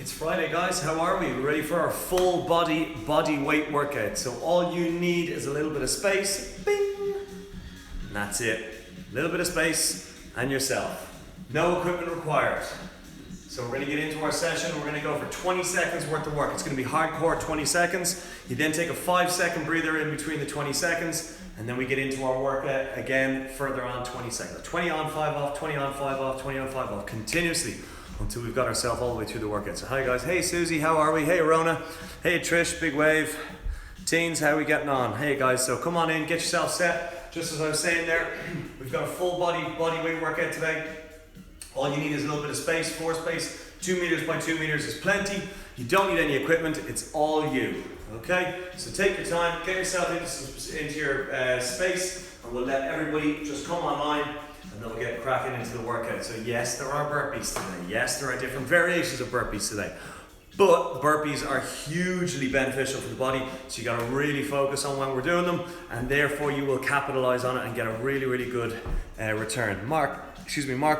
It's Friday, guys. How are we? We're ready for our full body weight workout. So all you need is a little bit of space. Bing! And that's it. A little bit of space and yourself. No equipment required. So we're going to get into our session. We're going to go for 20 seconds worth of work. It's going to be hardcore 20 seconds. You then take a 5-second breather in between the 20 seconds. And then we get into our workout again further on 20 seconds. 20 on, 5 off, 20 on, 5 off, 20 on, 5 off. Continuously until we've got ourselves all the way through the workout. So hi guys. Hey Susie, how are we? Hey Ronan. Hey Trish, big wave. Teens, how are we getting on? Hey guys, so come on in, get yourself set. Just as I was saying there, we've got a full body weight workout today. All you need is a little bit of space, floor space. 2 meters by 2 meters is plenty. You don't need any equipment, it's all you. Okay? So take your time, get yourself into your space, and we'll let everybody just come online, and then we'll get cracking into the workout. So yes, there are burpees today. Yes, there are different variations of burpees today. But burpees are hugely beneficial for the body, so you gotta really focus on when we're doing them, and therefore you will capitalize on it and get a really, really good return. Mark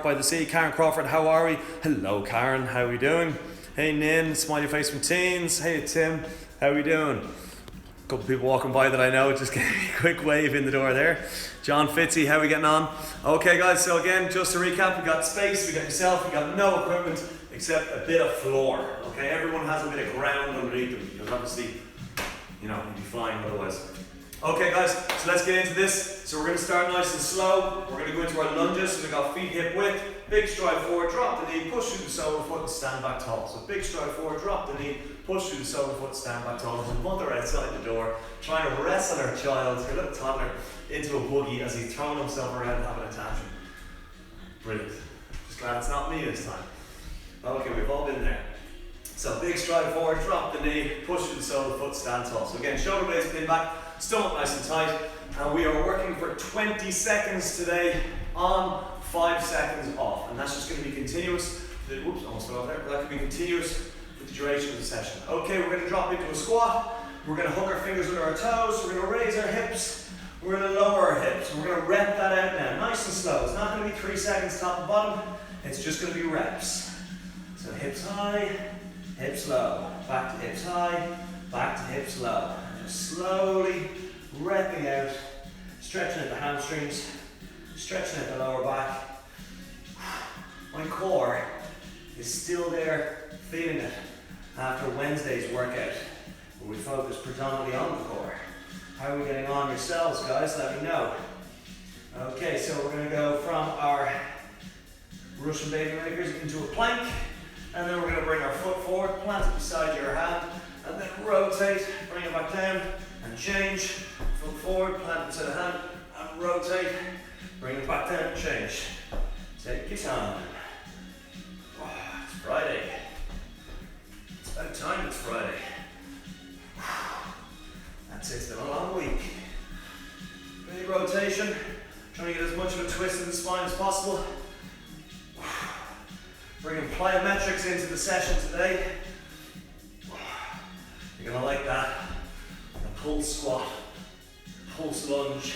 by the sea, Karen Crawford, how are we? Hello Karen, how are we doing? Hey Nin, smiley face from Teens. Hey Tim, how are we doing? A couple people walking by that I know, just gave me a quick wave in the door there. John Fitzy, how are we getting on? Okay guys, so again, just to recap, we got space, we got yourself, we got no equipment except a bit of floor. Okay, everyone has a bit of ground underneath them, because obviously, you know, you'd be flying otherwise. Okay guys, so let's get into this. So we're going to start nice and slow. We're going to go into our lunges. So we've got feet hip width, big stride forward, drop the knee, push through the sole of the foot and stand back tall. So big stride forward, drop the knee, push through the sole of the foot, stand back tall. There's a mother outside the door trying to wrestle her child, her little toddler, into a buggy as he's throwing himself around having a tantrum. Brilliant. Just glad it's not me this time. Okay, we've all been there. So big stride forward, drop the knee, push through the sole of the foot, stand tall. So again, shoulder blades pin back, stomach nice and tight. And we are working for 20 seconds today on, 5 seconds off. And that's just going to be continuous. Whoops, almost fell off there. That could be continuous for the duration of the session. Okay, we're going to drop into a squat. We're going to hook our fingers under our toes. We're going to raise our hips. We're going to lower our hips. We're going to rep that out now, nice and slow. It's not going to be 3 seconds top and bottom. It's just going to be reps. So hips high, hips low. Back to hips high, back to hips low. Just slowly repping out, stretching out the hamstrings, stretching out the lower back. My core is still there, feeling it after Wednesday's workout, where we focus predominantly on the core. How are we getting on yourselves, guys? Let me know. Okay, so we're going to go from our Russian baby makers into a plank, and then we're going to bring our foot forward, plant it beside your hand, and then rotate, bring it back down, and change. Foot forward, plant it to the hand, and rotate, bring it back down, and change. Take your time. Oh, it's Friday. It's about time it's Friday. That's it, it's been a long week. Big rotation, trying to get as much of a twist in the spine as possible. Bringing plyometrics into the session today. You're going to like that. A pulse squat, pulse lunge.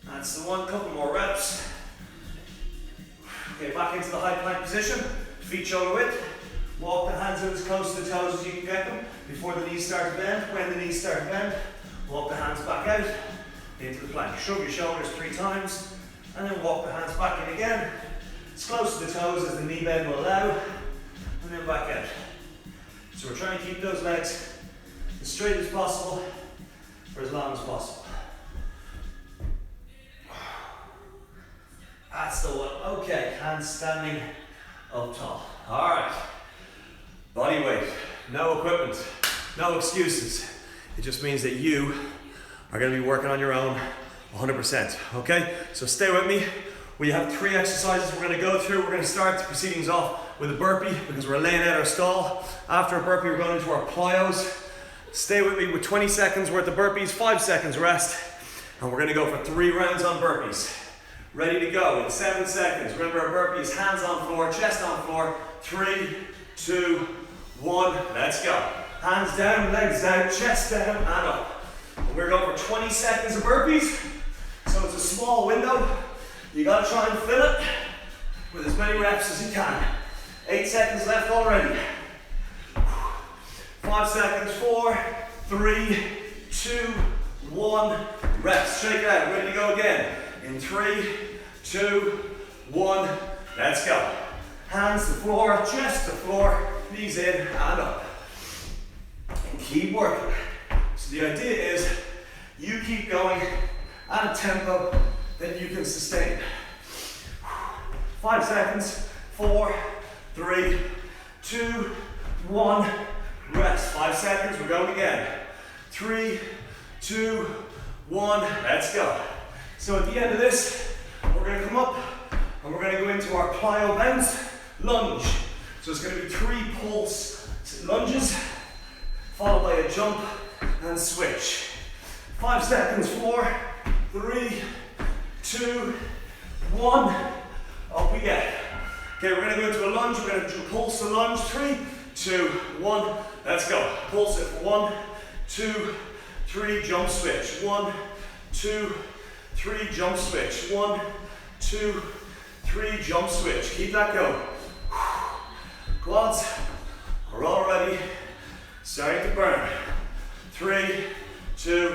That's the one, couple more reps. Okay, back into the high plank position. Feet shoulder width. Walk the hands out as close to the toes as you can get them before the knees start to bend. When the knees start to bend, walk the hands back out into the plank. Shrug your shoulders 3 times, and then walk the hands back in again, as close to the toes as the knee bend will allow, and then back out. So we're trying to keep those legs as straight as possible for as long as possible. That's the one. Okay, hands standing up tall. All right. Body weight, no equipment, no excuses. It just means that you are going to be working on your own 100%. Okay? So stay with me. We have 3 exercises we're going to go through. We're going to start the proceedings off with a burpee because we're laying out our stall. After a burpee, we're going into our plyos. Stay with me with 20 seconds worth of burpees, 5 seconds rest, and we're going to go for 3 rounds on burpees. Ready to go in 7 seconds. Remember, our burpee is hands on floor, chest on floor. 3, 2, 1, let's go. Hands down, legs down, chest down, and up. And we're going for 20 seconds of burpees, so it's a small window. You gotta try and fill it with as many reps as you can. 8 seconds left already. 5 seconds, 4, 3, 2, 1. Rest, shake it out, ready to go again. In 3, 2, 1, let's go. Hands to floor, chest to floor, knees in and up. And keep working. So the idea is you keep going at a tempo that you can sustain. 5 seconds, 4, 3, 2, 1, rest. 5 seconds, we're going again. 3, 2, 1, let's go. So at the end of this, we're going to come up and we're going to go into our plyo bounce lunge. So it's going to be 3 pulse lunges, followed by a jump and switch. 5 seconds, 4, 3, 2, 1, up we get. Okay, we're going to go into a lunge, we're going to pulse the lunge, 3, 2, 1, let's go. Pulse it for 1, 2, 3, jump switch, 1, 2, 3, jump switch, 1, 2, 3, jump switch. Keep that going. Quads are already starting to burn. 3, 2,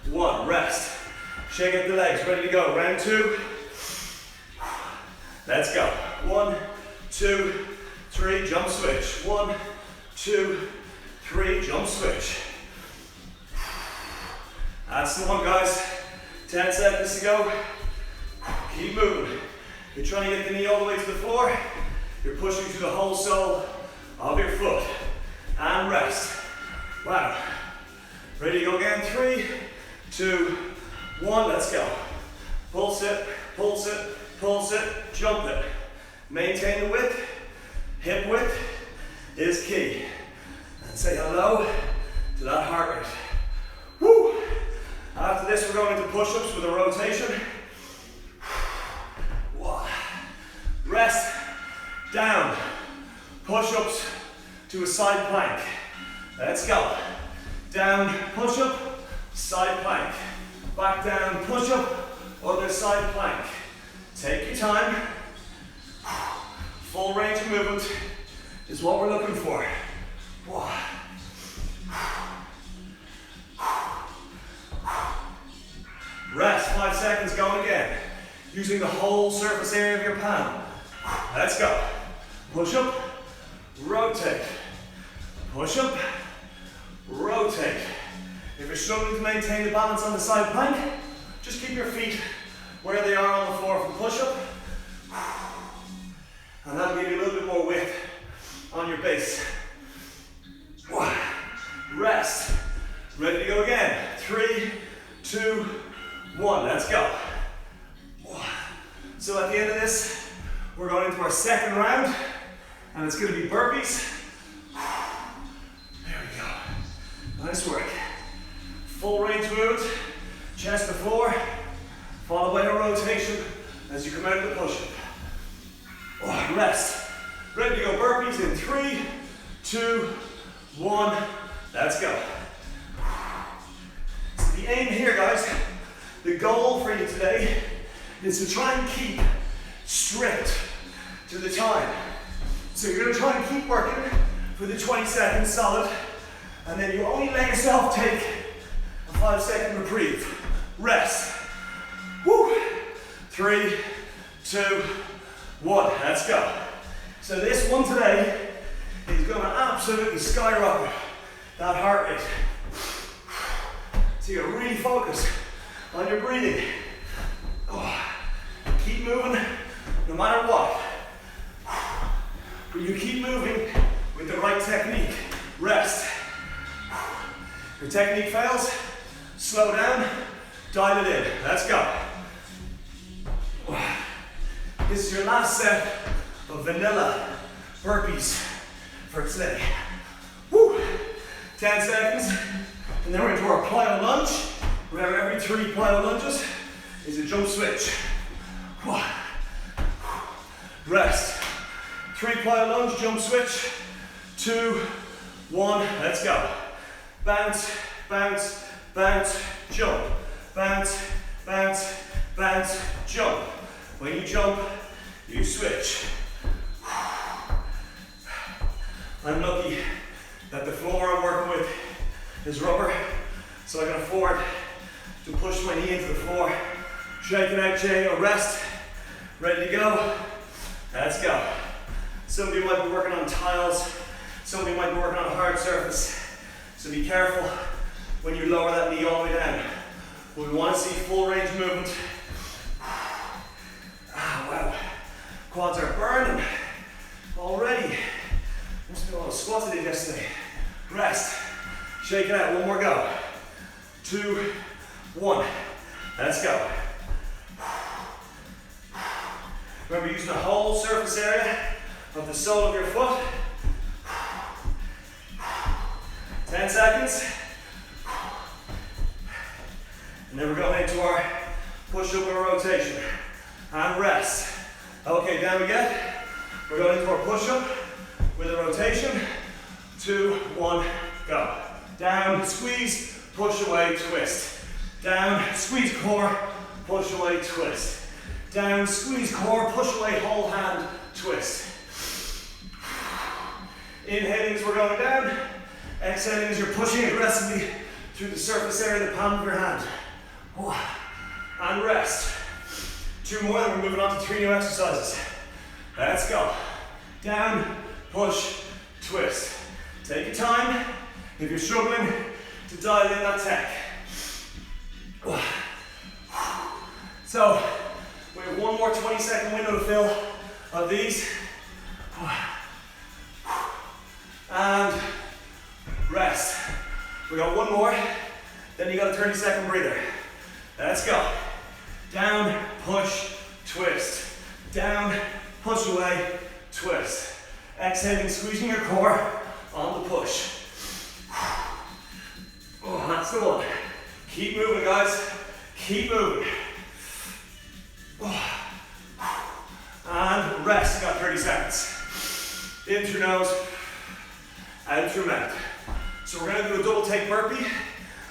1, rest. Shake out the legs, ready to go. Round 2. Let's go. 1, 2, 3, jump switch. 1, 2, 3, jump switch. That's the one, guys. 10 seconds to go. Keep moving. You're trying to get the knee all the way to the floor. You're pushing through the whole sole of your foot. And rest. Wow. Ready to go again. 3, 2, 1, let's go. Pulse it, pulse it, pulse it, jump it. Maintain the width. Hip width is key. And say hello to that heart rate. Woo! After this, we're going into push-ups with a rotation. Rest, down, push-ups to a side plank. Let's go. Down, push-up, side plank. Back down, push-up, other side plank. Take your time. Full range of movement is what we're looking for. Rest, 5 seconds, going again. Using the whole surface area of your palm. Let's go. Push up, rotate. Push up, rotate. If you're struggling to maintain the balance on the side plank, just keep your feet where they are on the floor for push up. And that'll give you a little bit more width on your base. Rest. Ready to go again. 3, 2, 1. Let's go. So at the end of this, we're going into our second round, and it's going to be burpees. There we go. Nice work. Full range movement, chest to floor, followed by a rotation as you come out of the push-up. Rest. Ready to go burpees in 3, 2, 1. Let's go. So the aim here, guys, the goal for you today is to try and keep strict to the time. So you're going to try and keep working for the 20 seconds solid, and then you only let yourself take a 5-second reprieve. Rest. Woo. 3, 2, 1. Let's go. So this one today is going to absolutely skyrocket that heart rate. So you really focus on your breathing. Keep moving no matter what. But you keep moving with the right technique. Rest. Your technique fails, slow down, dial it in. Let's go. This is your last set of vanilla burpees for today. Woo. 10 seconds, and then we're into our plyo lunge. Remember, every 3 plyo lunges is a jump switch. Rest. 3 plyo lunge, jump switch. 2, 1, let's go. Bounce, bounce, bounce, jump. Bounce, bounce, bounce, jump. When you jump, you switch. I'm lucky that the floor I'm working with is rubber, so I can afford to push my knee into the floor. Shake it out, chain or rest. Ready to go? Let's go. Some of you might be working on tiles, some of you might be working on a hard surface, so be careful when you lower that knee all the way down. We want to see full range of movement. Ah, wow. Quads are burning already. Must be a lot of squats I did yesterday. Rest. Shake it out. One more go. 2, 1. Let's go. Remember using the whole surface area of the sole of your foot. 10 seconds. And then we're going into our push-up and rotation. And rest. Okay, down we get. We're going into our push-up with a rotation. 2, 1, go. Down, squeeze, push away, twist. Down, squeeze core, push away, twist. Down, squeeze core, push away, whole hand, twist. Inhaling as we're going down. Exhaling as you're pushing aggressively through the surface area of the palm of your hand. And rest. 2 more, then we're moving on to 3 new exercises. Let's go. Down, push, twist. Take your time. If you're struggling to dial in that tech. So, we have one more 20-second window to fill of these. And rest. We got one more, then you got a 30-second breather. Let's go. Down, push, twist. Down, push away, twist. Exhaling, squeezing your core on the push. Oh, that's the one. Keep moving, guys. Keep moving. And rest. You got 30 seconds. In through nose, out through mouth. So we're going to do a double take burpee.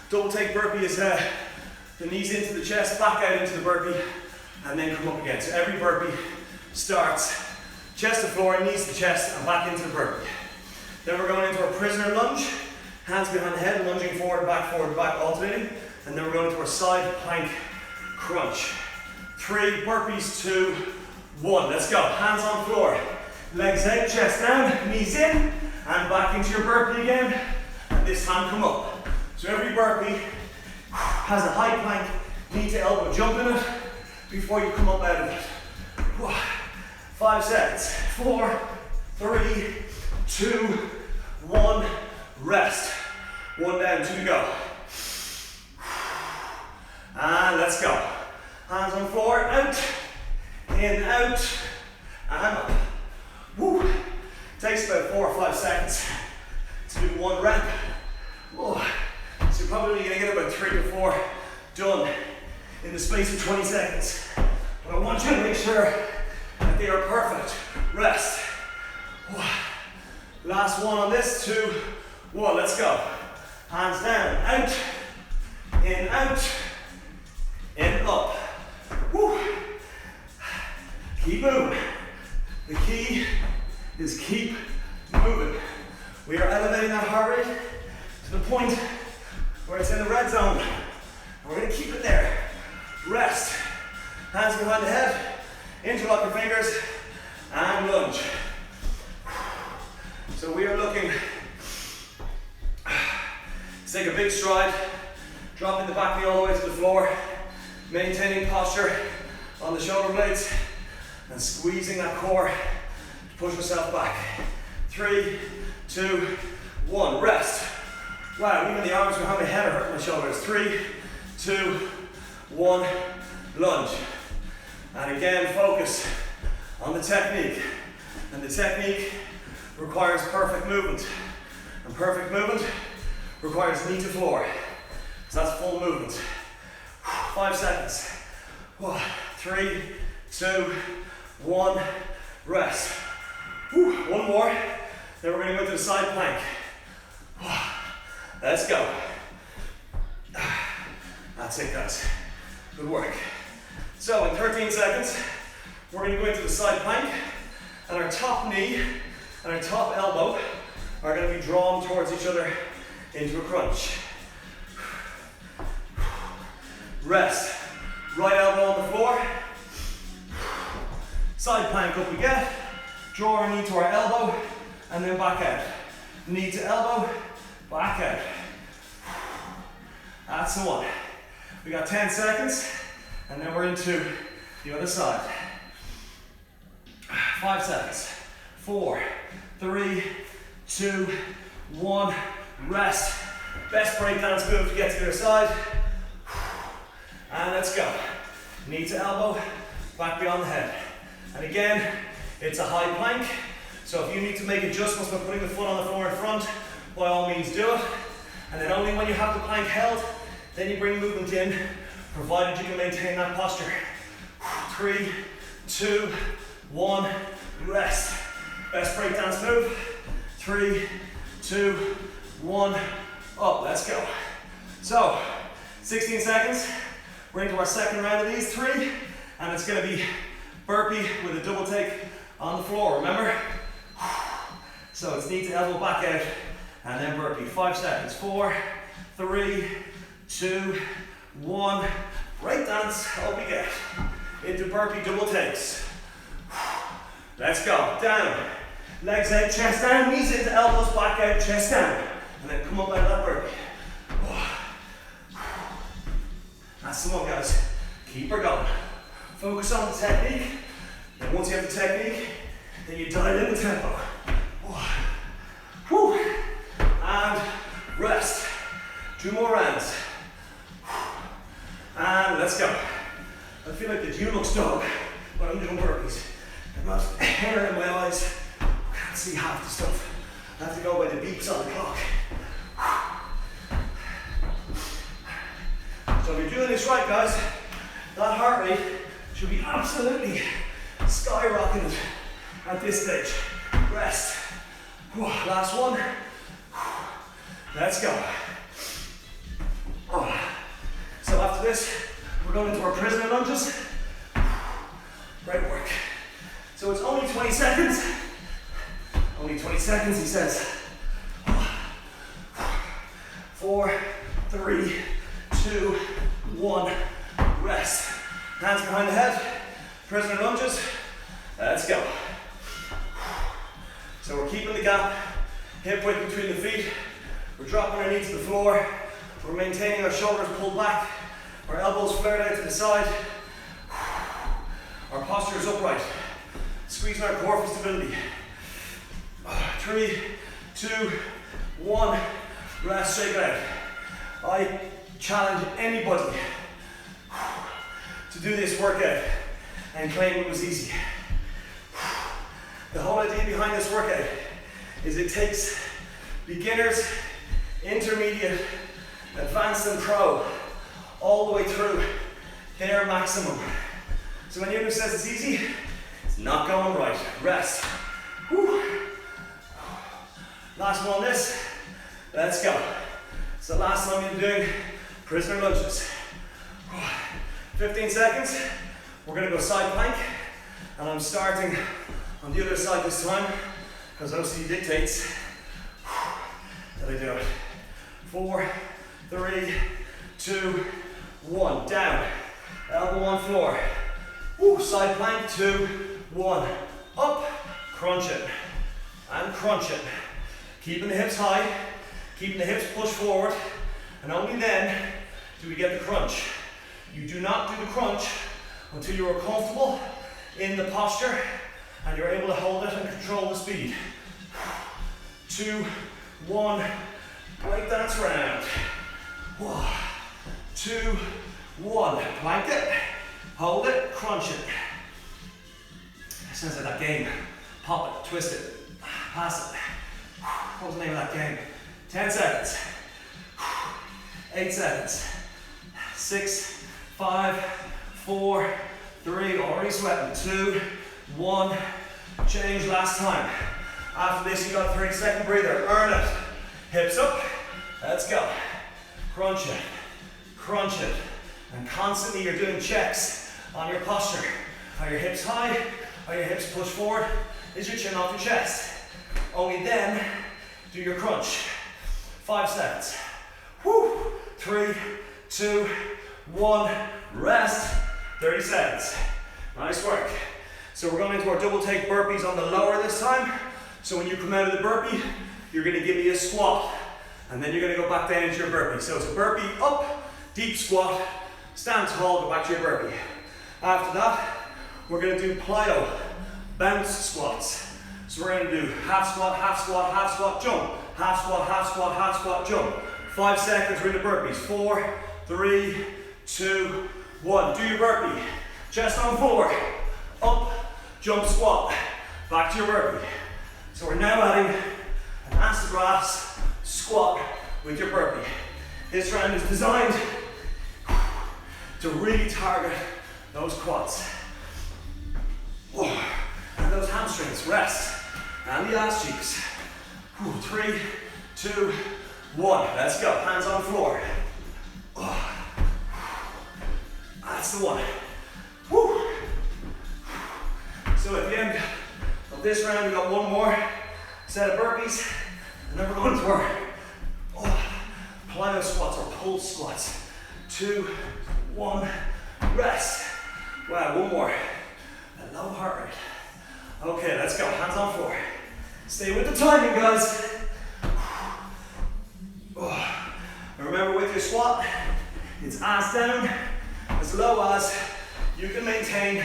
Double take burpee is the knees into the chest, back out into the burpee, and then come up again. So every burpee starts chest to floor, knees to chest, and back into the burpee. Then we're going into our prisoner lunge. Hands behind the head, lunging forward, back, alternating. And then we're going into our side plank crunch. 3 burpees, 2, 1. Let's go. Hands on floor. Legs out, chest down, knees in, and back into your burpee again. And this time come up. So every burpee has a high plank, knee to elbow jump in it before you come up out of it. 5 seconds. 4, 3, 2, 1. Rest. 1 down, 2 to go. And let's go. Hands on floor, out, in, out, and up. Woo. Takes about 4 or 5 seconds to do 1 rep. Whoa. So you're probably going to get about 3 to 4 done in the space of 20 seconds. But I want you to make sure that they are perfect. Rest. Whoa. Last one on this, 2, 1, let's go. Hands down, out, in, up. Woo. Keep moving. The key is keep moving. We are elevating that heart rate to the point where it's in the red zone. And we're going to keep it there. Rest. Hands behind the head, interlock your fingers, and lunge. So we are looking to take a big stride, dropping the back knee all the way to the floor, maintaining posture on the shoulder blades, and squeezing that core to push yourself back. 3, 2, 1, rest. Wow, even the arms behind my head are hurting my shoulders. 3, 2, 1, lunge. And again, focus on the technique. And the technique requires perfect movement. And perfect movement requires knee to floor. So that's full movement. 5 seconds. 3, 2, 1, rest. 1 more. Then we're going to go to the side plank. Let's go. That's it, guys. Good work. So in 13 seconds, we're going to go into the side plank, and our top knee and our top elbow are going to be drawn towards each other into a crunch. Rest. Right elbow on the floor. Side plank up we get. Draw our knee to our elbow and then back out. Knee to elbow, back out. That's the one. We got 10 seconds and then we're into the other side. 5 seconds. 4, 3, 2, 1. Rest. Best breakdance move to get to the other side. And let's go. Knee to elbow, back beyond the head. And again, it's a high plank. So if you need to make adjustments by putting the foot on the floor in front, by all means do it. And then only when you have the plank held, then you bring movement in, provided you can maintain that posture. 3, 2, 1, rest. Best breakdance move. 3, 2, 1, up, let's go. So, 16 seconds. We're into our second round of these 3, and it's gonna be burpee with a double take on the floor, remember? So it's knee to elbow back out, and then burpee. 5 seconds. 4, 3, 2, 1. Breakdance, up we get. Into burpee double takes. Let's go. Down. Legs out, chest down, knees into elbows, back out, chest down. And then come up out of that burpee. That's the one, guys. Keep her going. Focus on the technique. And once you have the technique, then you dial in the tempo. Whew. And rest. 2 more rounds. And let's go. I feel like the Dulux dog, but I'm doing burpees. I've got hair in my eyes. I can't see half the stuff. I have to go by the beeps on the clock. So if you're doing this right, guys, that heart rate should be absolutely skyrocketed at this stage. Rest. Last one. Let's go. So after this, we're going into our prisoner lunges. Great work. So it's only 20 seconds. Only 20 seconds, he says. 4, 3, 2, 1. Rest. Hands behind the head. Prisoner lunges. Let's go. So we're keeping the gap, hip width between the feet. We're dropping our knees to the floor. We're maintaining our shoulders pulled back. Our elbows flared out to the side. Our posture is upright. Squeezing our core for stability. 3, 2, 1. Rest, shake it out. I challenge anybody to do this workout and claim it was easy. The whole idea behind this workout is it takes beginners, intermediate, advanced and pro all the way through their maximum. So when anyone who says it's easy, it's not going right. Rest. Whew. Last one on this. Let's go. So last time you're doing prisoner lunges. 15 seconds. We're going to go side plank. And I'm starting on the other side this time because OCD dictates that I do it. 4, 3, 2, 1. Down. Elbow on floor. Woo. Side plank. 2, 1. Up. Crunch it. And crunch it. Keeping the hips high. Keeping the hips pushed forward. And only then do we get the crunch. You do not do the crunch until you are comfortable in the posture and you're able to hold it and control the speed. 2, 1, break dance round. 1, 2, 1, plank it, hold it, crunch it. Sounds like that game. Pop it, twist it, pass it. What was the name of that game? 10 seconds. 8 seconds. 6, 5, 4, 3, already sweating. 2, 1, change last time. After this, you got a 30-second breather. Earn it. Hips up. Let's go. Crunch it, and constantly you're doing checks on your posture. Are your hips high? Are your hips pushed forward? Is your chin off your chest? Only then Do your crunch. 5 seconds. Woo. 3, 2, 1. Rest. 30 seconds. Nice work. So we're going into our double take burpees on the lower this time. So when you come out of the burpee, you're going to give me a squat. And then you're going to go back down into your burpee. So it's a burpee up, deep squat, stand tall, go back to your burpee. After that, we're going to do plyo, bounce squats. So we're going to do half squat, half squat, half squat, jump. Half squat, half squat, half squat, jump. 5 seconds, we're in the burpees. 4, 3, 2, 1. Do your burpee. Chest on floor. Up, jump, squat. Back to your burpee. So we're now adding an ass to grass squat with your burpee. This round is designed to really target those quads. And those hamstrings, rest. And the ass cheeks. 3, 2, 1. Let's go. Hands on floor. That's the one. So at the end of this round, we got one more set of burpees, and then we're going to our plyo squats or pull squats. 2, 1, rest. Wow, one more. A low heart rate. Okay, let's go. Hands on floor. Stay with the timing, guys. And remember, with your squat, it's ass down as low as you can maintain.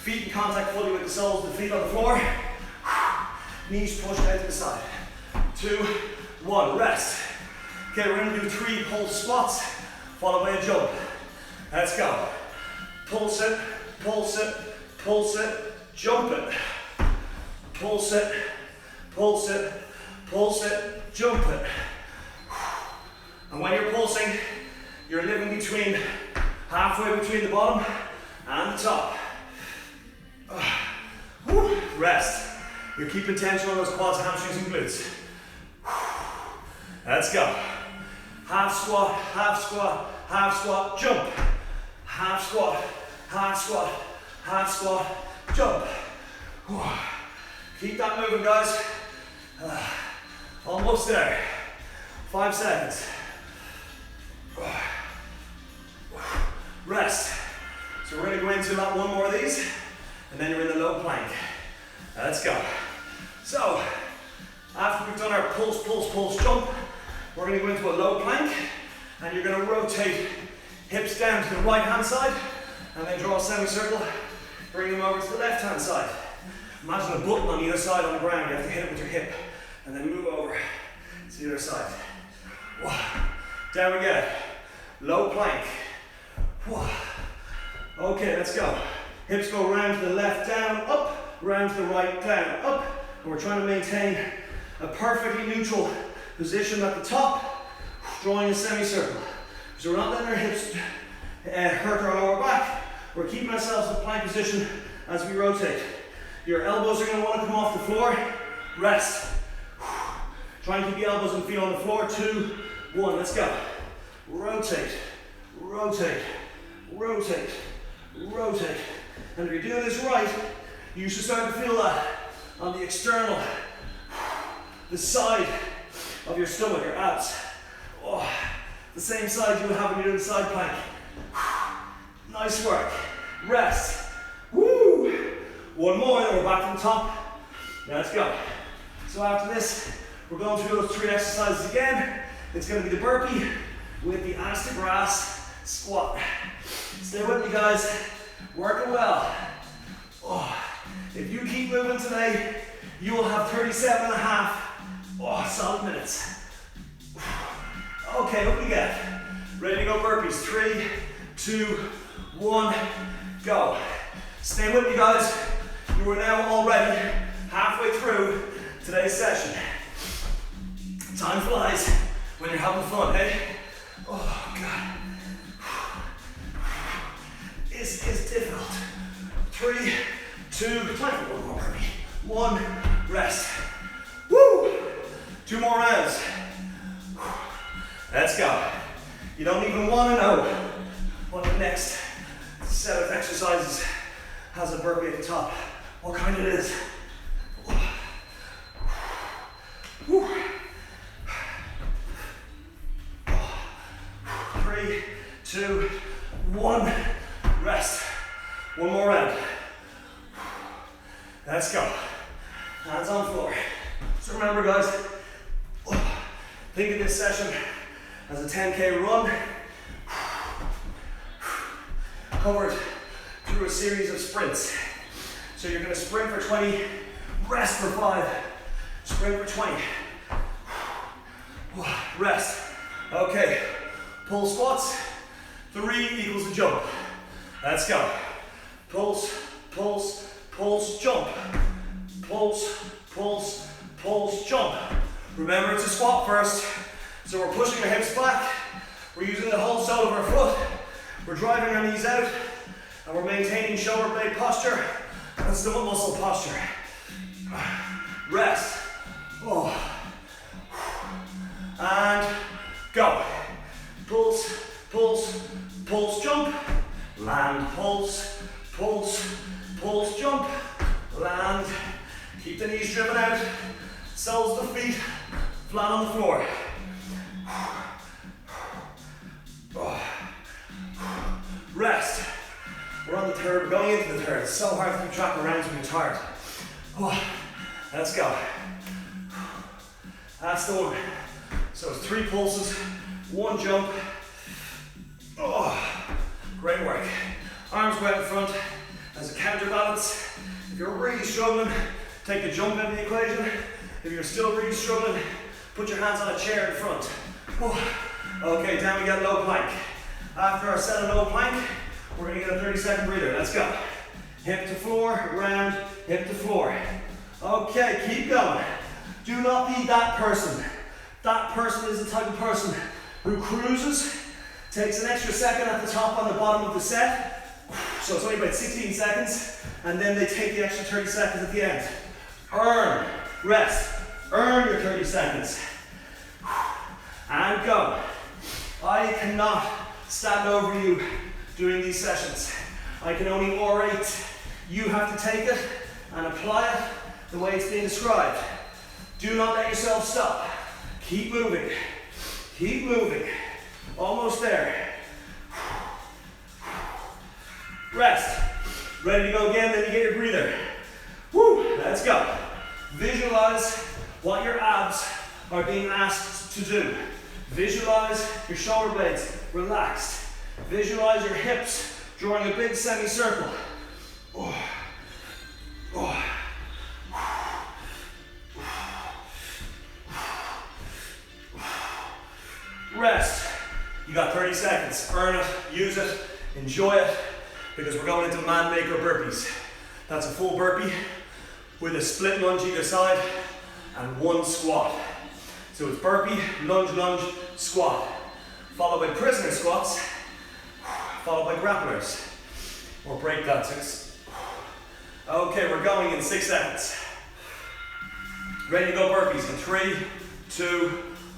Feet in contact fully with the soles of the feet on the floor. Knees pushed out to the side. 2, 1, rest. Okay, we're going to do 3 pull squats, followed by a jump. Let's go. Pulse it, pulse it, pulse it, jump it. Pulse it, pulse it, pulse it, jump it. And when you're pulsing, you're living between, halfway between the bottom and the top. Rest. You're keeping tension on those quads, hamstrings, and glutes. Let's go. Half squat, half squat, half squat, jump. Half squat, half squat, half squat, jump. Keep that moving, guys. Almost there. 5 seconds. Rest. So we're going to go into that one more of these, and then you're in the low plank. Let's go. So, after we've done our pulse, pulse, pulse, jump, we're going to go into a low plank, and you're going to rotate hips down to the right hand side, and then draw a semicircle, bring them over to the left hand side. Imagine a button on either side on the ground. You have to hit it with your hip, and then move over to the other side. Down we get. Low plank. Okay, let's go. Hips go round to the left, down, up, round to the right, down, up. And we're trying to maintain a perfectly neutral position at the top, drawing a semicircle. So we're not letting our hips hurt our lower back. We're keeping ourselves in plank position as we rotate. Your elbows are going to want to come off the floor. Rest. Try and keep the elbows and feet on the floor. 2, 1, let's go. Rotate, rotate, rotate, rotate. And if you're doing this right, you should start to feel that on the external, the side of your stomach, your abs. The same side you would have when you're doing side plank. Nice work. Rest. Woo! One more, then we're back to the top. Let's go. So after this, we're going through those 3 exercises again. It's going to be the burpee with the ass to grass squat. Stay with me, guys. Working well. If you keep moving today, you will have 37.5 solid minutes. Okay, what we get? Ready to go burpees. 3, 2, 1, go. Stay with me, guys. You are now already halfway through today's session. Time flies when you're having fun, hey? Oh, God. This is difficult. 3, 2, time for one more burpee. 1, rest. Woo! 2 more rounds. Let's go. You don't even want to know what the next set of exercises has a burpee at the top. What kind it is. Woo. Hands on floor. So remember guys, think of this session as a 10K run, covered through a series of sprints. So you're going to sprint for 20, rest for 5, sprint for 20, rest. Okay, pull squats, 3 equals a jump. Let's go. Pulse, pulse, pulse, jump. Pulse, pulse, pulse, jump. Remember it's a squat first, so we're pushing our hips back, we're using the whole sole of our foot, we're driving our knees out, and we're maintaining shoulder blade posture and stomach muscle posture. Rest. Oh. And go. Pulse, pulse, pulse, jump. Land, pulse, pulse, pulse, jump. Land. Keep the knees driven out. Soles of the feet flat on the floor. Rest. We're on the third, we're going into the third. It's so hard to keep track of rounds when you're tired. Let's go. That's the one. So it's 3 pulses, 1 jump. Great work. Arms go out in front as a counterbalance. If you're really struggling, take the jump out of the equation. If you're still really struggling, put your hands on a chair in front. Okay, down we get low plank. After our set of low plank, we're going to get a 30-second breather. Let's go. Hip to floor, round, hip to floor. Okay, keep going. Do not be that person. That person is the type of person who cruises, takes an extra second at the top and the bottom of the set. So it's only about 16 seconds, and then they take the extra 30 seconds at the end. Earn, rest, earn your 30 seconds. And go. I cannot stand over you doing these sessions. I can only orate. You have to take it and apply it the way it's being described. Do not let yourself stop. Keep moving. Keep moving. Almost there. Rest. Ready to go again, then you get your breather. Woo, let's go. Visualize what your abs are being asked to do. Visualize your shoulder blades relaxed. Visualize your hips drawing a big semicircle. Rest. You got 30 seconds. Earn it, use it, enjoy it, because we're going into man maker burpees. That's a full burpee with a split lunge either side and 1 squat. So it's burpee, lunge, lunge, squat, followed by prisoner squats, followed by grapplers or break dancers. Okay, we're going in 6 seconds. Ready to go burpees in 3, 2,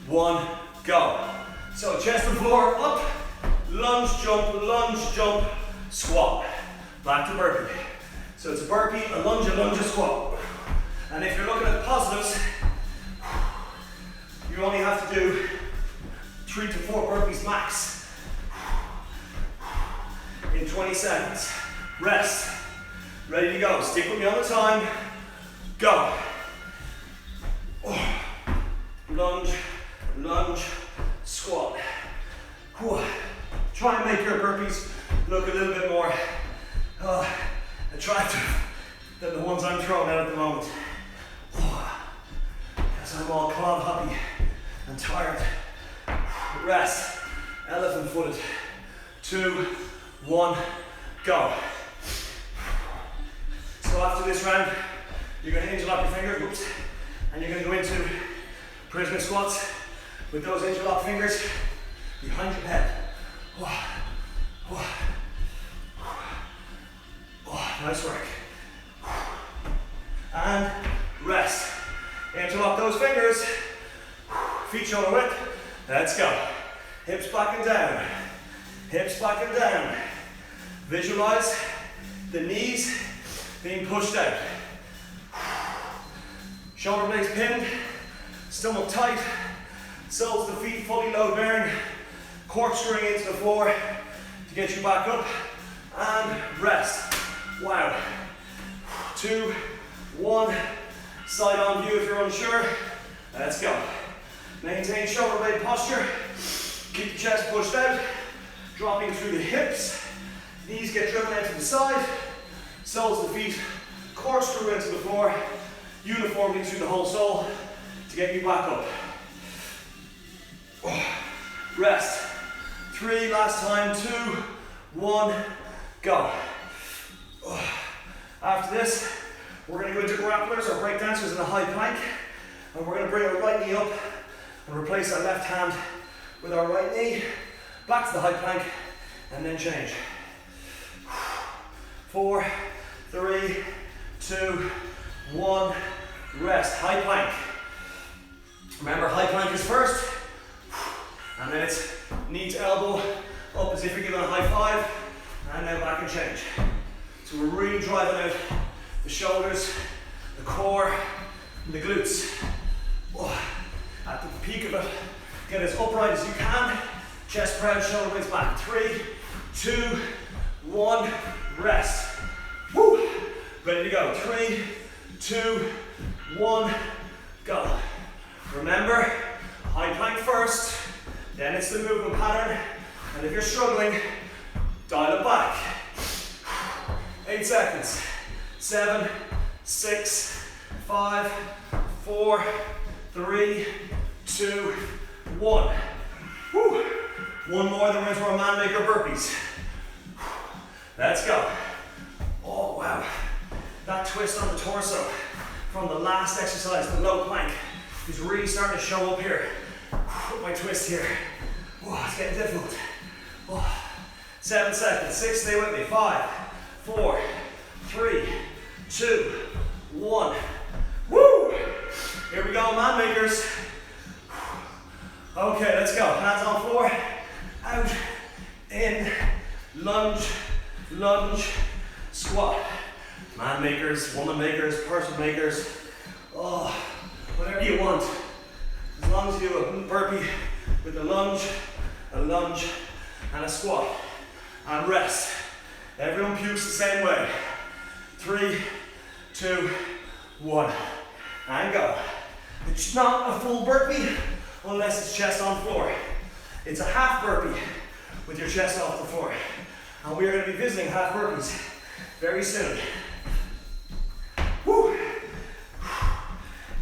1, go. So chest to floor, up, lunge, jump, squat. Back to burpee. So it's a burpee, a lunge, a squat. And if you're looking at the positives, you only have to do 3 to 4 burpees max in 20 seconds. Rest. Ready to go. Stick with me on the time. Go. Lunge, lunge, squat. Try and make your burpees look a little bit more attractive than the ones I'm throwing out at the moment. Because I'm all clod hoppy and tired. Rest. Elephant footed. 2, 1, go. So after this round, you're going to interlock your fingers, and you're going to go into prisoner squats with those interlocked fingers behind your head. Nice work. And rest. Interlock those fingers. Feet shoulder width. Let's go. Hips back and down. Hips back and down. Visualize the knees being pushed out. Shoulder blades pinned. Stomach tight. Soles of the feet fully load bearing. Corkscrewing into the floor to get you back up. And rest. Wow. 2, 1. Side on view if you're unsure. Let's go. Maintain shoulder blade posture. Keep the chest pushed out. Dropping through the hips. Knees get driven out to the side. Soles of the feet corkscrew into the floor. Uniformly through the whole sole to get you back up. Rest. 3, last time, 2, 1, go. After this, we're going to go into grapplers or break dancers in a high plank. And we're going to bring our right knee up and replace our left hand with our right knee. Back to the high plank and then change. 4, 3, 2, 1, rest. High plank. Remember, high plank is first. And then it's knee to elbow, up as if you're giving a high five, and then back and change. So we're really driving out the shoulders, the core, and the glutes. At the peak of it, get as upright as you can. Chest proud, shoulder blades back. 3, 2, 1, rest. Woo! Ready to go. 3, 2, 1, go. Remember, high plank first. Then it's the movement pattern, and if you're struggling, dial it back. 8 seconds. 7, 6, 5, 4, 3, 2, 1. Woo. One more, then we're into our man maker burpees. Let's go. Oh wow, that twist on the torso from the last exercise, the low plank, is really starting to show up here. My twist here. It's getting difficult. 7 seconds. 6, stay with me. 5, 4, 3, 2, 1. Woo! Here we go, man makers. Okay, let's go. Hands on floor. Out, in, lunge, lunge, squat. Man makers, woman makers, person makers. Whatever you want. As long as you do a burpee with a lunge, and a squat. And rest. Everyone pukes the same way. 3, 2, 1. And go. It's not a full burpee unless it's chest on floor. It's a half burpee with your chest off the floor. And we are going to be visiting half burpees very soon. Woo.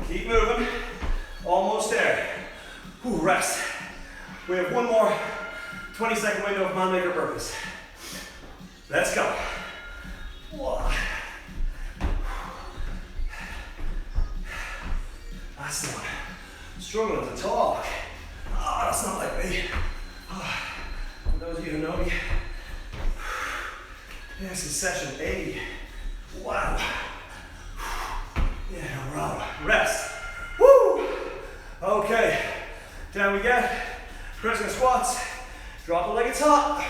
Keep moving. Almost there. Rest. We have one more 20-second window of man maker burpees. Let's go. That's not struggling to talk. That's not like me. For those of you who know me, this is session 80. Wow. Yeah, roll. Rest. Woo! Okay, down we get. Crescent squats. Drop it like it's hot.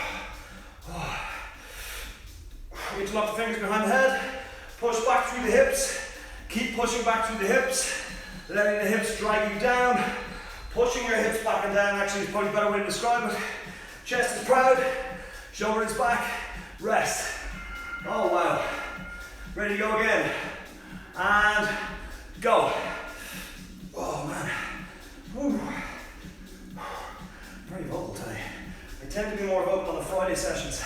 Interlock the fingers behind the head. Push back through the hips. Keep pushing back through the hips. Letting the hips drag you down. Pushing your hips back and down actually is probably a better way to describe it. Chest is proud. Shoulder is back. Rest. Oh wow. Ready to go again. And go. Oh man. Whew. Very vocal today. I tend to be more vocal on the Friday sessions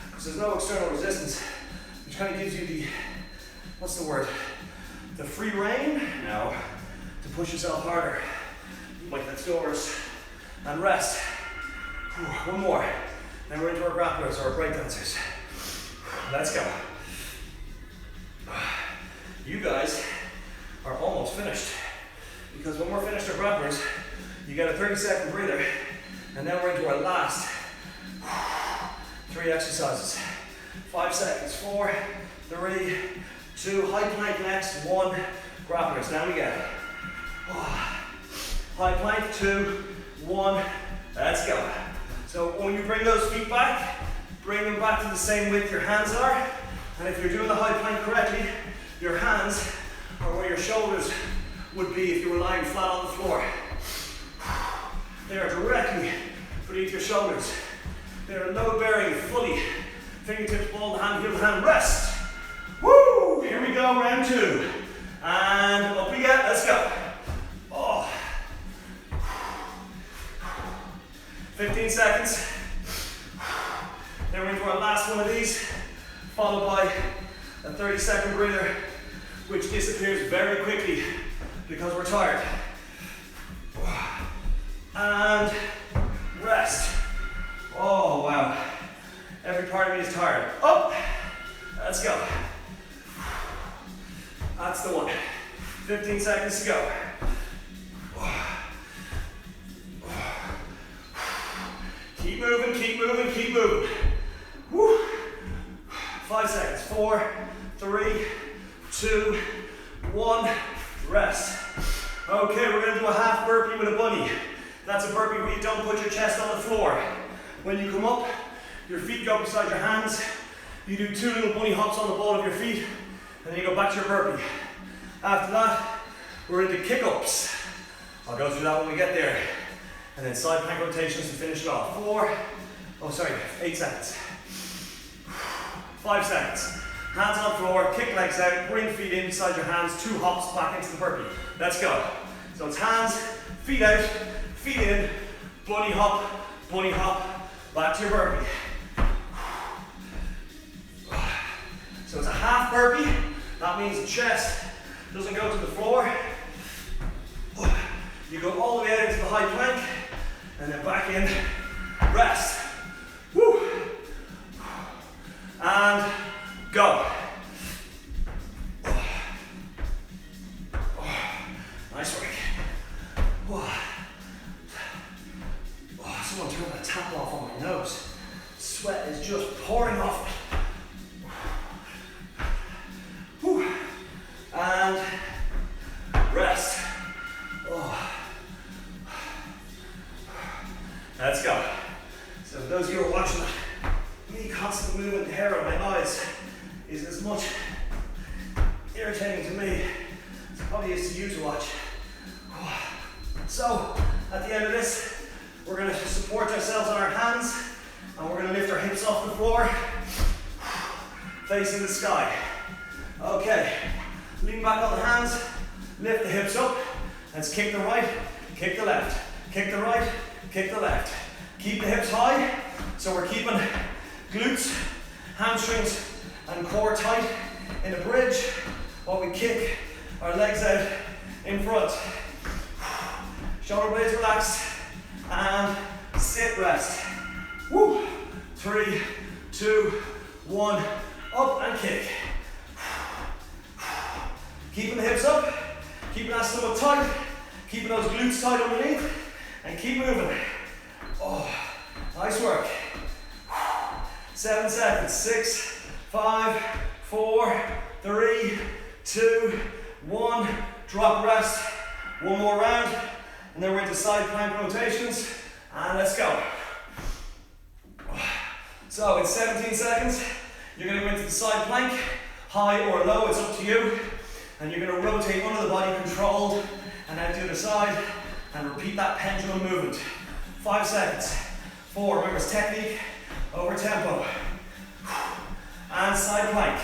because there's no external resistance, which kind of gives you the, what's the word? The free rein now to push yourself harder. Like that's yours. And rest. One more. Then we're into our grapplers or our breakdancers. Let's go. You guys are almost finished. Because when we're finished our grapplers, you get a 30-second breather, and then we're into our last 3 exercises. 5 seconds. 4, 3, 2, high plank next, 1, grapplers. Down we get. High plank, 2, 1, let's go. So when you bring those feet back, bring them back to the same width your hands are. And if you're doing the high plank correctly, your hands are where your shoulders would be if you were lying flat on the floor. They are directly beneath your shoulders. They are load bearing fully. Fingertips, ball of the hand, heel of the hand, rest. Woo! Here we go, round 2. And up we go. 15 seconds. Then we're into our last one of these, followed by a 30-second breather, which disappears very quickly because we're tired. And rest. Oh, wow. Every part of me is tired. Up. Let's go. That's the one. 15 seconds to go. Keep moving, keep moving, keep moving. Woo. 5 seconds. 4, 3, 2, 1. Rest. Okay, we're going to do a half burpee with a bunny. That's a burpee where you don't put your chest on the floor. When you come up, your feet go beside your hands. You do 2 little bunny hops on the ball of your feet, and then you go back to your burpee. After that, we're into kick-ups. I'll go through that when we get there. And then side plank rotations to finish it off. 8 seconds. 5 seconds. Hands on the floor, kick legs out, bring feet in beside your hands, 2 hops back into the burpee. Let's go. So it's hands, feet out, feet in, bunny hop, back to your burpee. So it's a half burpee. That means the chest doesn't go to the floor. You go all the way out into the high plank, and then back in, rest. Woo. And go. Nice work. Someone turned that tap off on my nose. Sweat is just pouring off. And rest. Let's go. So for those of you who are watching that, me constant movement, the hair on my eyes is as much irritating to me as it probably is to you to watch. So at the end of this, we're going to support ourselves on our hands, and we're going to lift our hips off the floor, facing the sky. Okay, lean back on the hands, lift the hips up. Let's kick the right, kick the left, kick the right, kick the left. Keep the hips high, so we're keeping glutes, hamstrings, and core tight in a bridge while we kick our legs out in front. Shoulder blades relaxed, and sit, rest. Woo. 3, 2, 1, up and kick. Keeping the hips up, keeping that stomach tight, keeping those glutes tight underneath, and keep moving. Oh, nice work. 7 seconds. 6, 5, 4, 3, 2, 1. Drop, rest. One more round, and then we're into side plank rotations, and let's go. So in 17 seconds, you're going to go into the side plank, high or low, it's up to you, and you're going to rotate under the body controlled, and out to the other side, and repeat that pendulum movement. 5 seconds. 4, remember it's technique over tempo. And side plank.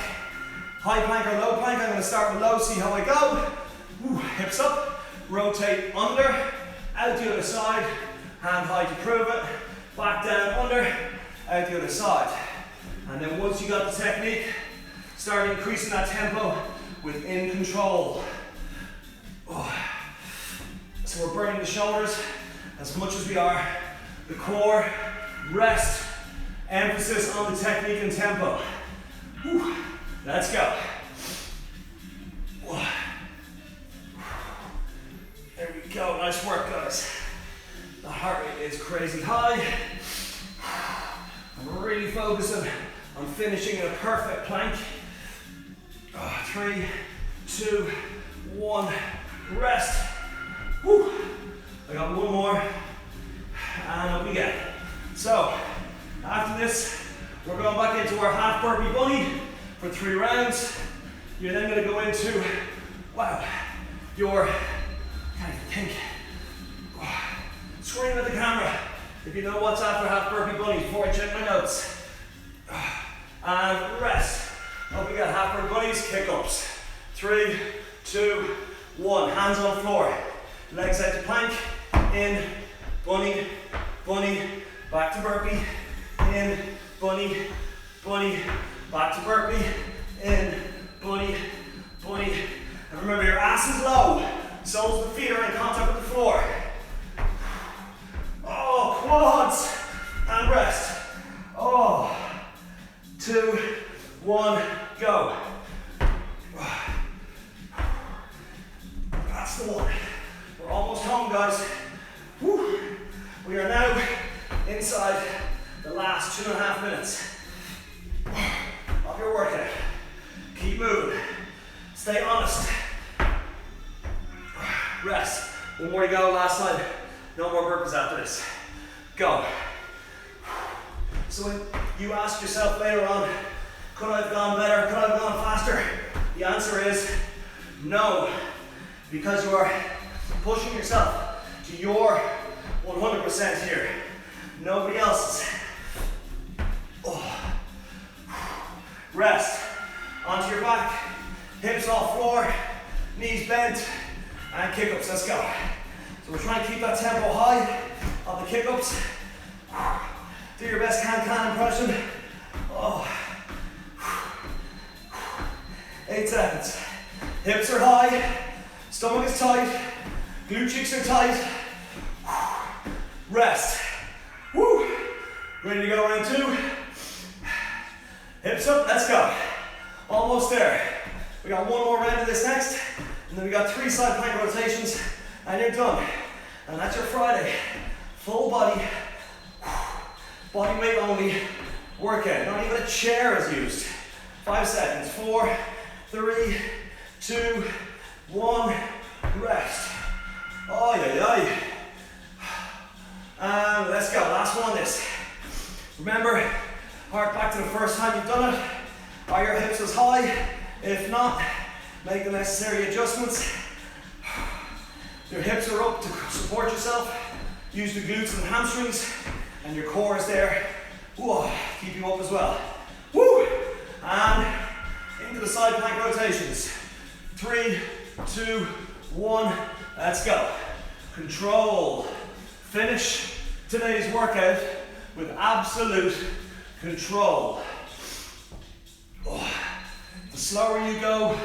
High plank or low plank, I'm going to start with low, see how I go. Hips up, rotate under, out the other side, hand high to prove it, back down under, out the other side. And then once you got the technique, start increasing that tempo with in control. So we're burning the shoulders as much as we are the core. Rest, emphasis on the technique and tempo. Let's go. There we go, nice work guys. The heart rate is crazy high. I'm really focusing on finishing in a perfect plank. 3, 2, 1, rest. I got one more, and up we get. So, after this, we're going back into our half burpee bunny for 3 rounds. You're then going to go into, your, can't even think, scream at the camera if you know what's after half burpee bunny before I check my notes. And rest. Up we got half burpee bunnies, kick-ups. 3, 2, 1, hands on floor. Legs out to plank, in, bunny, bunny, Back to burpee, in, bunny, bunny, back to burpee, in, bunny, bunny. And remember, your ass is low, soles of the feet are in contact with the floor. Oh, quads, and rest. Oh, 2, 1, go. That's the one. We're almost home, guys. Woo. We are now inside the last 2.5 minutes of your workout. Keep moving. Stay honest. Rest. One more to go, last side. No more burpees after this. Go. So when you ask yourself later on, could I have gone better? Could I have gone faster? The answer is no. Because you are pushing yourself to your 100% here. Nobody else's. Oh. Rest. Onto your back. Hips off floor. Knees bent. And kick-ups. Let's go. So we're trying to keep that tempo high of the kick-ups. Do your best can impression. Oh. 8 seconds. Hips are high. Stomach is tight. Glute cheeks are tight. Rest. Woo. Ready to go, round 2. Hips up, let's go. Almost there. We got one more round of this next, and then we got 3 side plank rotations, and you're done. And that's your Friday. Full body, body weight only workout. Not even a chair is used. 5 seconds. 4, 3, 2, 1. Rest. Oh, yeah. And let's go. Last one on this. Remember, heart back to the first time you've done it. Are your hips as high? If not, make the necessary adjustments. Your hips are up to support yourself. Use the glutes and hamstrings, and your core is there. Whoa, keep you up as well. Woo! And into the side plank rotations. 3, 2, 1. Let's go. Control. Finish today's workout with absolute control. Oh. The slower you go,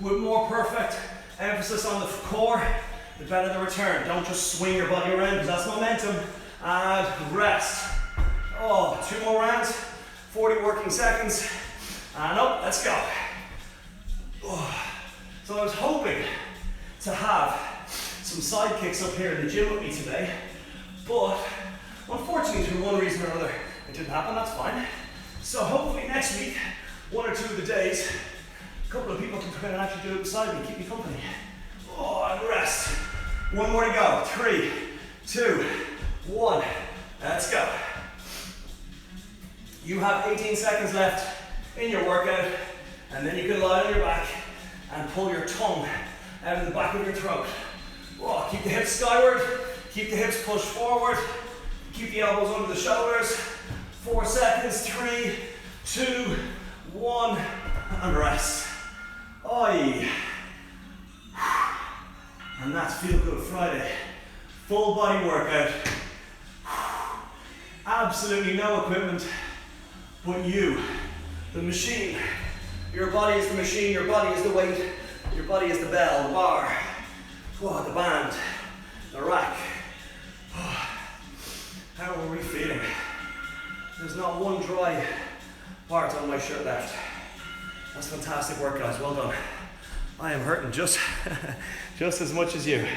with more perfect emphasis on the core, the better the return. Don't just swing your body around because that's momentum. And rest. Oh, 2 more rounds, 40 working seconds. And up, let's go. Oh. So I was hoping to have some side kicks up here in the gym with me today, but unfortunately for one reason or another, it didn't happen. That's fine. So hopefully next week, 1 or 2 of the days, a couple of people can come in and actually do it beside me, keep me company. Oh, and rest. 1 more to go. 3, 2, 1. Let's go. You have 18 seconds left in your workout, and then you can lie on your back and pull your tongue out of the back of your throat. Oh, keep the hips skyward, keep the hips pushed forward, keep the elbows under the shoulders. 4 seconds. 3, 2, 1, and rest. Oi. And that's Feel Good Friday. Full body workout. Absolutely no equipment but you, the machine. Your body is the machine, your body is the weight, your body is the bell, the bar, the band, the rack. How are we feeling? There's not one dry part on my shirt left. That's fantastic work, guys. Well done. I am hurting just as much as you.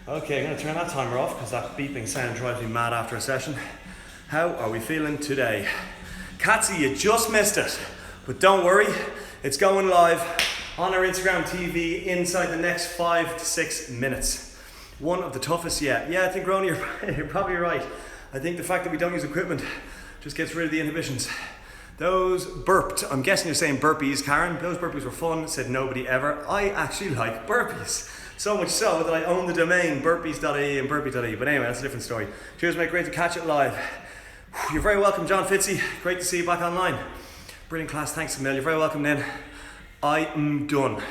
Okay, I'm going to turn that timer off because that beeping sound drives me mad after a session. How are we feeling today? Katsy, you just missed it. But don't worry, it's going live on our Instagram TV inside the next 5 to 6 minutes. One of the toughest yet. Yeah, I think, Ronan, you're probably right. I think the fact that we don't use equipment just gets rid of the inhibitions. Those burped, I'm guessing you're saying burpees, Karen. Those burpees were fun, said nobody ever. I actually like burpees. So much so that I own the domain burpees.ie and burpee.ie. But anyway, that's a different story. Cheers, mate. Great to catch it live. You're very welcome, John Fitzy. Great to see you back online. Brilliant class. Thanks, Emil. You're very welcome, then. I am done.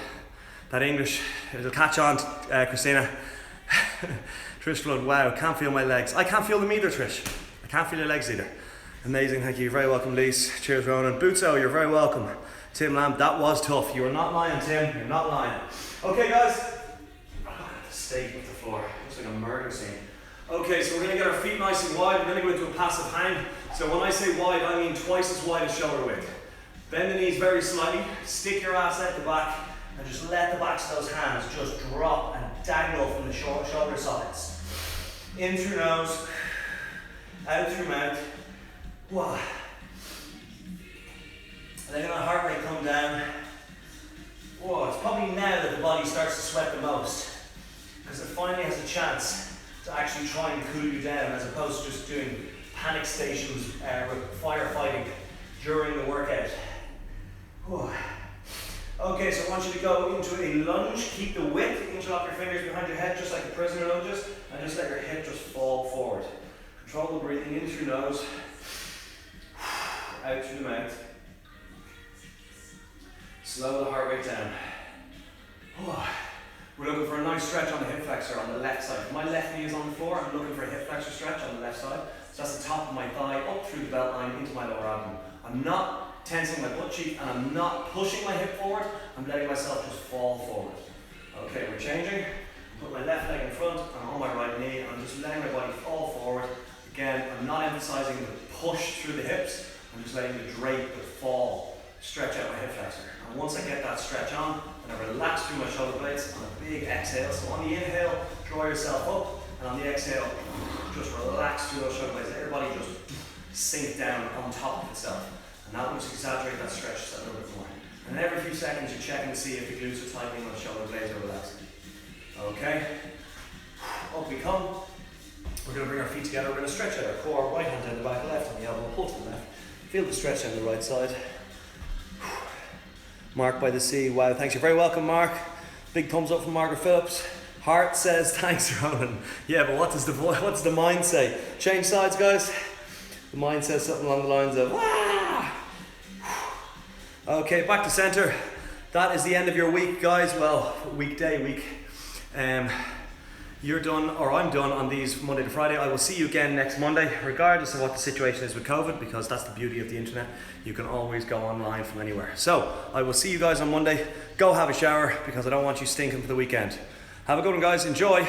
That English, it'll catch on, Christina. Trish Flood, wow, can't feel my legs. I can't feel them either, Trish. I can't feel your legs either. Amazing, thank you. You're very welcome, Lise. Cheers, Ronan. Bootso, you're very welcome. Tim Lamb, that was tough. You are not lying, Tim. You're not lying. Okay, guys. Oh, look at the state of the floor. Looks like a murder scene. Okay, so we're going to get our feet nice and wide. We're going to go into a passive hang. So when I say wide, I mean twice as wide as shoulder width. Bend the knees very slightly. Stick your ass out the back. And just let the backs of those hands just drop and dangle from the shoulder sides. In through nose. Out through mouth. Wow. Letting that heart rate come down. Whoa, it's probably now that the body starts to sweat the most, because it finally has a chance to actually try and cool you down, as opposed to just doing panic stations with firefighting during the workout. Whoa. Okay, so I want you to go into a lunge. Keep the width, interlock your fingers behind your head, just like the prisoner lunges, and just let your hip just fall forward. Control the breathing in through nose, out through the mouth. Slow the heart rate down. Oh, we're looking for a nice stretch on the hip flexor on the left side. If my left knee is on the floor, I'm looking for a hip flexor stretch on the left side. So that's the top of my thigh up through the belt line into my lower abdomen. I'm not tensing my butt cheek and I'm not pushing my hip forward. I'm letting myself just fall forward. Okay, we're changing. Put my left leg in front and on my right knee. I'm just letting my body fall forward. Again, I'm not emphasizing the push through the hips. I'm just letting the drape, the fall, stretch out my hip flexor. And once I get that stretch on, and I relax through my shoulder blades on a big exhale. So on the inhale, draw yourself up, and on the exhale, just relax through those shoulder blades. Let your body just sink down on top of itself. And that will just exaggerate that stretch just a little bit more. And every few seconds, you're checking to see if the glutes are tightening or the shoulder blades are relaxing. Okay, up we come. We're going to bring our feet together. We're going to stretch out our core, right hand down the back, left on the elbow, pull to the left. Feel the stretch down the right side. Mark by the sea, wow, thanks. You're very welcome, Mark. Big thumbs up from Margaret Phillips. Heart says, thanks, Ronan. Yeah, but what does the mind say? Change sides, guys. The mind says something along the lines of, ah! Okay, back to center. That is the end of your week, guys. Well, week. You're done, or I'm done on these Monday to Friday. I will see you again next Monday, regardless of what the situation is with COVID, because that's the beauty of the internet. You can always go online from anywhere. So, I will see you guys on Monday. Go have a shower, because I don't want you stinking for the weekend. Have a good one, guys. Enjoy.